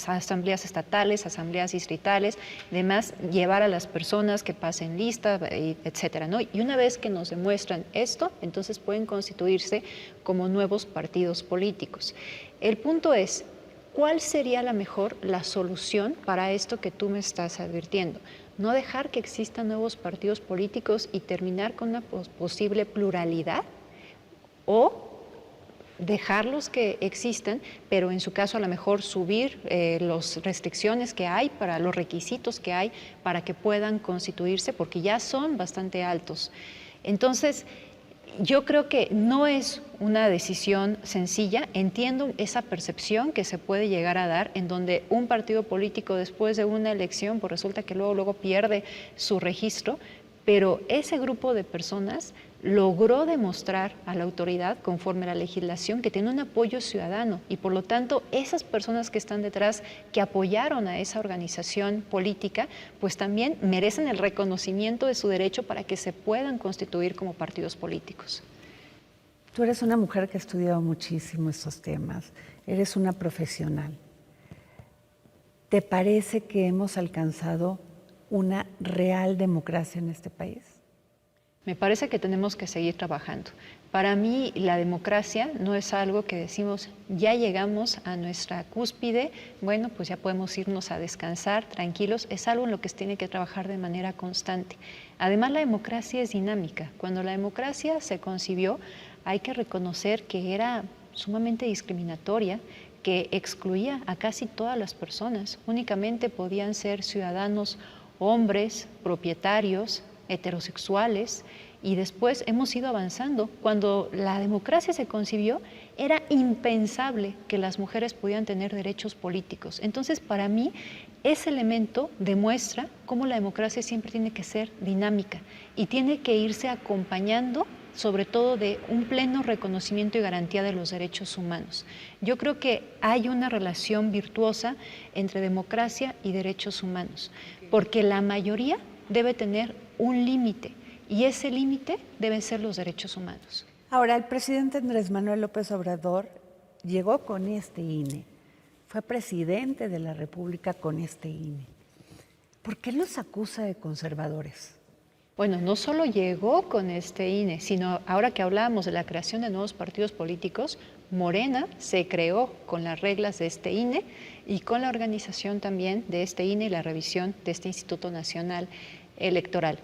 asambleas estatales, asambleas distritales, además llevar a las personas que pasen lista, etcétera, ¿no? Y una vez que nos demuestran esto, entonces pueden constituirse como nuevos partidos políticos. El punto es, ¿cuál sería la solución para esto que tú me estás advirtiendo? No dejar que existan nuevos partidos políticos y terminar con una posible pluralidad, o dejarlos que existan, pero en su caso a lo mejor subir las restricciones que hay, para los requisitos que hay para que puedan constituirse, porque ya son bastante altos. Entonces, yo creo que no es una decisión sencilla. Entiendo esa percepción que se puede llegar a dar en donde un partido político después de una elección pues resulta que luego pierde su registro, pero ese grupo de personas logró demostrar a la autoridad, conforme a la legislación, que tiene un apoyo ciudadano y por lo tanto esas personas que están detrás, que apoyaron a esa organización política, pues también merecen el reconocimiento de su derecho para que se puedan constituir como partidos políticos. Tú eres una mujer que ha estudiado muchísimo estos temas, eres una profesional. ¿Te parece que hemos alcanzado una real democracia en este país? Me parece que tenemos que seguir trabajando. Para mí, la democracia no es algo que decimos, ya llegamos a nuestra cúspide, bueno, pues ya podemos irnos a descansar tranquilos. Es algo en lo que se tiene que trabajar de manera constante. Además, la democracia es dinámica. Cuando la democracia se concibió, hay que reconocer que era sumamente discriminatoria, que excluía a casi todas las personas. Únicamente podían ser ciudadanos hombres, propietarios, heterosexuales, y después hemos ido avanzando. Cuando la democracia se concibió, era impensable que las mujeres pudieran tener derechos políticos. Entonces, para mí, ese elemento demuestra cómo la democracia siempre tiene que ser dinámica y tiene que irse acompañando, sobre todo, de un pleno reconocimiento y garantía de los derechos humanos. Yo creo que hay una relación virtuosa entre democracia y derechos humanos, porque la mayoría debe tener un límite y ese límite deben ser los derechos humanos. Ahora, el presidente Andrés Manuel López Obrador llegó con este INE, fue presidente de la República con este INE. ¿Por qué los acusa de conservadores? Bueno, no solo llegó con este INE, sino ahora que hablábamos de la creación de nuevos partidos políticos, Morena se creó con las reglas de este INE y con la organización también de este INE y la revisión de este Instituto Nacional Electoral.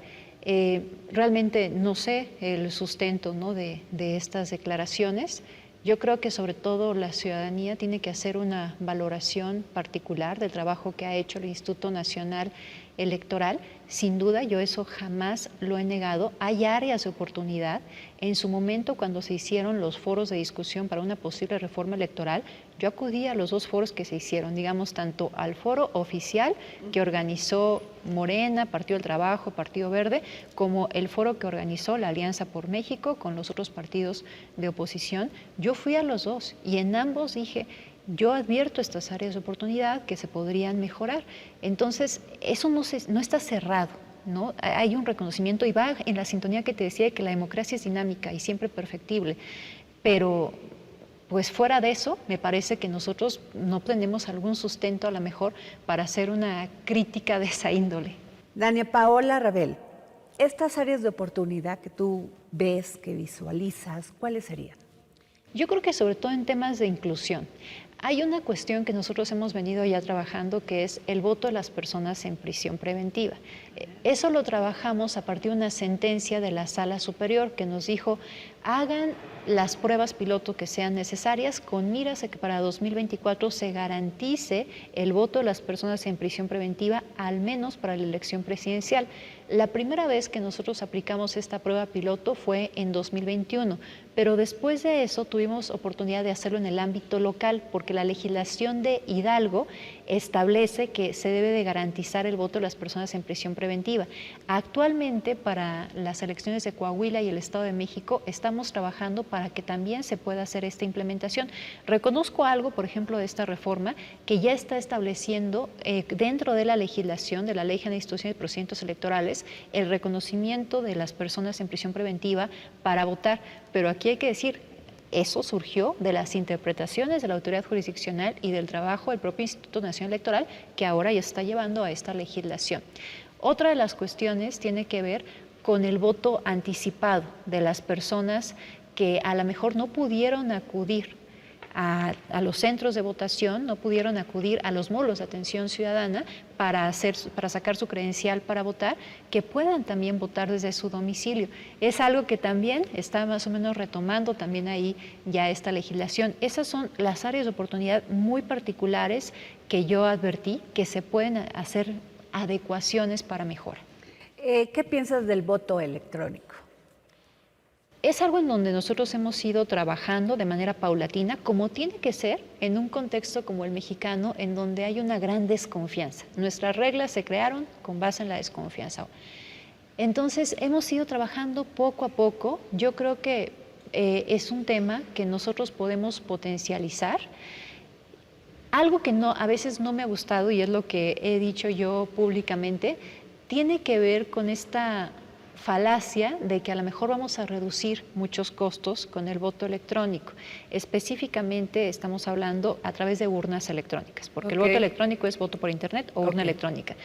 Realmente no sé el sustento, ¿no?, de estas declaraciones. Yo creo que sobre todo la ciudadanía tiene que hacer una valoración particular del trabajo que ha hecho el Instituto Nacional Electoral. Sin duda, yo eso jamás lo he negado. Hay áreas de oportunidad. En su momento, cuando se hicieron los foros de discusión para una posible reforma electoral, yo acudí a los dos foros que se hicieron, digamos, tanto al foro oficial que organizó Morena, Partido del Trabajo, Partido Verde, como el foro que organizó la Alianza por México con los otros partidos de oposición. Yo fui a los dos y en ambos dije, yo advierto estas áreas de oportunidad que se podrían mejorar. Entonces, eso no está cerrado. ¿no? Hay un reconocimiento y va en la sintonía que te decía de que la democracia es dinámica y siempre perfectible, pero pues fuera de eso, me parece que nosotros no tenemos algún sustento a lo mejor para hacer una crítica de esa índole. Dania Paola Rabel, estas áreas de oportunidad que tú ves, que visualizas, ¿cuáles serían? Yo creo que sobre todo en temas de inclusión. Hay una cuestión que nosotros hemos venido ya trabajando, que es el voto de las personas en prisión preventiva. Eso lo trabajamos a partir de una sentencia de la Sala Superior que nos dijo: hagan las pruebas piloto que sean necesarias con miras a que para 2024 se garantice el voto de las personas en prisión preventiva, al menos para la elección presidencial. La primera vez que nosotros aplicamos esta prueba piloto fue en 2021, pero después de eso tuvimos oportunidad de hacerlo en el ámbito local, porque la legislación de Hidalgo establece que se debe de garantizar el voto de las personas en prisión preventiva. Actualmente, para las elecciones de Coahuila y el Estado de México, estamos trabajando para que también se pueda hacer esta implementación. Reconozco algo, por ejemplo, de esta reforma, que ya está estableciendo dentro de la legislación de la Ley General de Instituciones y Procedimientos Electorales el reconocimiento de las personas en prisión preventiva para votar, pero aquí hay que decir, eso surgió de las interpretaciones de la autoridad jurisdiccional y del trabajo del propio Instituto Nacional Electoral, que ahora ya está llevando a esta legislación. Otra de las cuestiones tiene que ver con el voto anticipado de las personas que a lo mejor no pudieron acudir a los centros de votación, no pudieron acudir a los módulos de atención ciudadana para sacar su credencial para votar, que puedan también votar desde su domicilio. Es algo que también está más o menos retomando también ahí ya esta legislación. Esas son las áreas de oportunidad muy particulares que yo advertí que se pueden hacer adecuaciones para mejora. ¿Qué piensas del voto electrónico? Es algo en donde nosotros hemos ido trabajando de manera paulatina, como tiene que ser en un contexto como el mexicano, en donde hay una gran desconfianza. Nuestras reglas se crearon con base en la desconfianza. Entonces, hemos ido trabajando poco a poco. Yo creo que es un tema que nosotros podemos potencializar. Algo que a veces no me ha gustado, y es lo que he dicho yo públicamente, tiene que ver con esta falacia de que a lo mejor vamos a reducir muchos costos con el voto electrónico. Específicamente estamos hablando a través de urnas electrónicas, porque el voto electrónico es voto por internet o urna electrónica.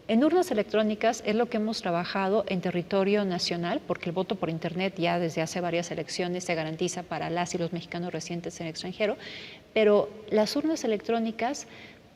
En urnas electrónicas es lo que hemos trabajado en territorio nacional, porque el voto por internet ya desde hace varias elecciones se garantiza para las y los mexicanos residentes en el extranjero, pero las urnas electrónicas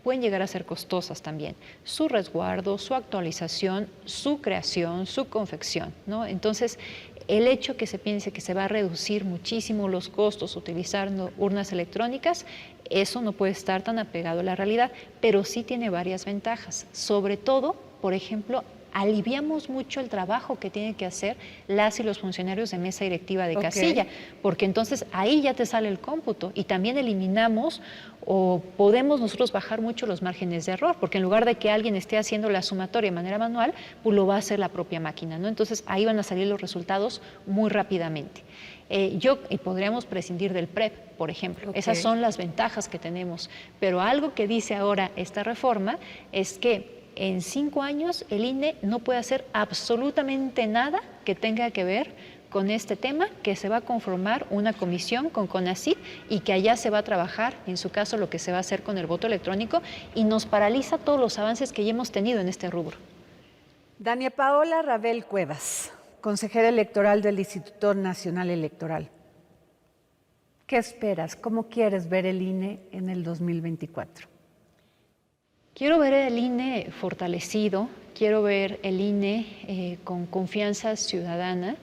pueden llegar a ser costosas también. Su resguardo, su actualización, su creación, su confección, ¿no? Entonces, el hecho que se piense que se va a reducir muchísimo los costos utilizando urnas electrónicas, eso no puede estar tan apegado a la realidad, pero sí tiene varias ventajas. Sobre todo, por ejemplo, aliviamos mucho el trabajo que tienen que hacer las y los funcionarios de mesa directiva de casilla, porque entonces ahí ya te sale el cómputo y también eliminamos o podemos nosotros bajar mucho los márgenes de error, porque en lugar de que alguien esté haciendo la sumatoria de manera manual, pues lo va a hacer la propia máquina, ¿no? Entonces ahí van a salir los resultados muy rápidamente. Y podríamos prescindir del PREP, por ejemplo. Esas son las ventajas que tenemos, pero algo que dice ahora esta reforma es que en 5 años el INE no puede hacer absolutamente nada que tenga que ver con este tema, que se va a conformar una comisión con CONACYT y que allá se va a trabajar, en su caso, lo que se va a hacer con el voto electrónico y nos paraliza todos los avances que ya hemos tenido en este rubro. Dania Paola Rabel Cuevas, consejera electoral del Instituto Nacional Electoral. ¿Qué esperas? ¿Cómo quieres ver el INE en el 2024? Quiero ver el INE fortalecido, quiero ver el INE con confianza ciudadana.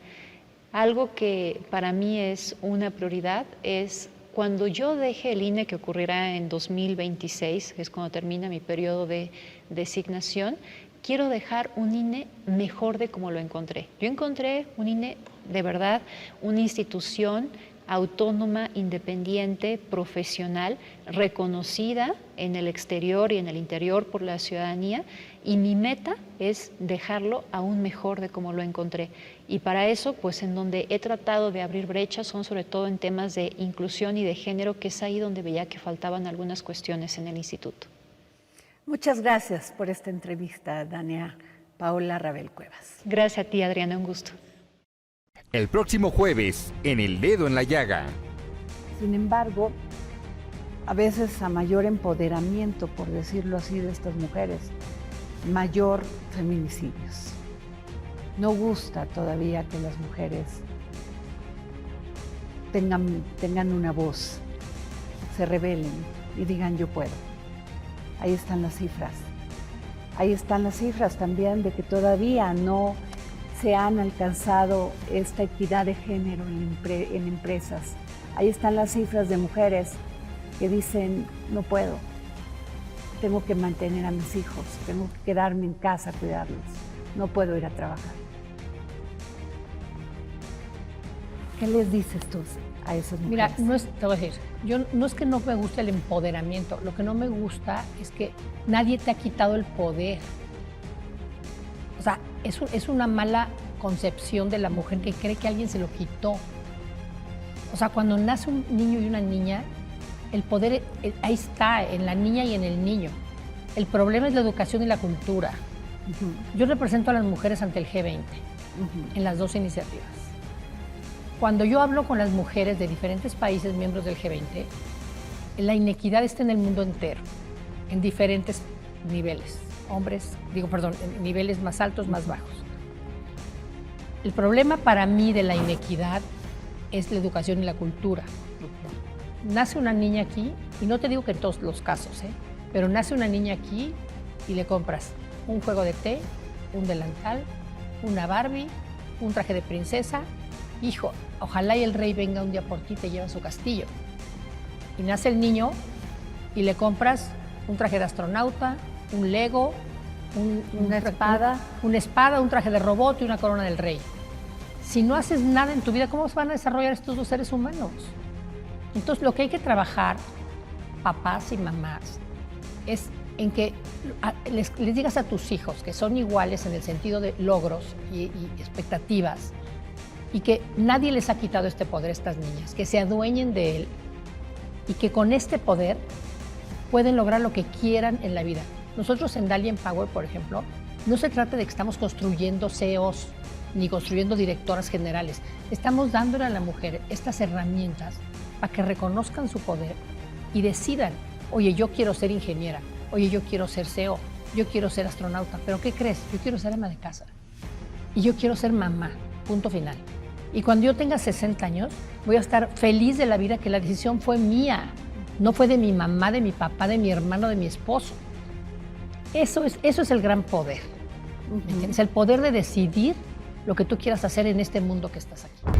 Algo que para mí es una prioridad es cuando yo deje el INE, que ocurrirá en 2026, que es cuando termina mi periodo de designación, quiero dejar un INE mejor de como lo encontré. Yo encontré un INE de verdad, una institución autónoma, independiente, profesional, reconocida en el exterior y en el interior por la ciudadanía, y mi meta es dejarlo aún mejor de como lo encontré. Y para eso, pues en donde he tratado de abrir brechas son sobre todo en temas de inclusión y de género, que es ahí donde veía que faltaban algunas cuestiones en el instituto. Muchas gracias por esta entrevista, Dania Paola Rabel Cuevas. Gracias a ti, Adriana, un gusto. El próximo jueves, en El Dedo en la Llaga. Sin embargo, a veces a mayor empoderamiento, por decirlo así, de estas mujeres, mayor feminicidios. No gusta todavía que las mujeres tengan una voz, se rebelen y digan yo puedo. Ahí están las cifras. Ahí están las cifras también de que todavía no se han alcanzado esta equidad de género en empresas. Ahí están las cifras de mujeres que dicen no puedo, tengo que mantener a mis hijos, tengo que quedarme en casa a cuidarlos, no puedo ir a trabajar. ¿Qué les dices tú a esas mujeres? Mira, te voy a decir, yo no es que no me guste el empoderamiento, lo que no me gusta es que nadie te ha quitado el poder. O sea, es una mala concepción de la mujer que cree que alguien se lo quitó. O sea, cuando nace un niño y una niña, el poder ahí está, en la niña y en el niño. El problema es la educación y la cultura. Yo represento a las mujeres ante el G20 en las dos iniciativas. Cuando yo hablo con las mujeres de diferentes países miembros del G20, la inequidad está en el mundo entero, en diferentes niveles. En niveles más altos, más bajos. El problema para mí de la inequidad es la educación y la cultura. Nace una niña aquí, y no te digo que en todos los casos, pero nace una niña aquí y le compras un juego de té, un delantal, una Barbie, un traje de princesa. Hijo, ojalá y el rey venga un día por ti y te lleva a su castillo. Y nace el niño y le compras un traje de astronauta, un Lego, una espada, un traje de robot y una corona del rey. Si no haces nada en tu vida, ¿cómo se van a desarrollar estos dos seres humanos? Entonces, lo que hay que trabajar, papás y mamás, es en que les digas a tus hijos que son iguales en el sentido de logros y expectativas, y que nadie les ha quitado este poder a estas niñas, que se adueñen de él y que con este poder pueden lograr lo que quieran en la vida. Nosotros en Dalia Empower, por ejemplo, no se trata de que estamos construyendo CEOs ni construyendo directoras generales. Estamos dándole a la mujer estas herramientas para que reconozcan su poder y decidan, oye, yo quiero ser ingeniera, oye, yo quiero ser CEO, yo quiero ser astronauta, pero ¿qué crees? Yo quiero ser ama de casa y yo quiero ser mamá, punto final. Y cuando yo tenga 60 años, voy a estar feliz de la vida, que la decisión fue mía, no fue de mi mamá, de mi papá, de mi hermano, de mi esposo. Eso es el gran poder. ¿Me entiendes? El poder de decidir lo que tú quieras hacer en este mundo que estás aquí.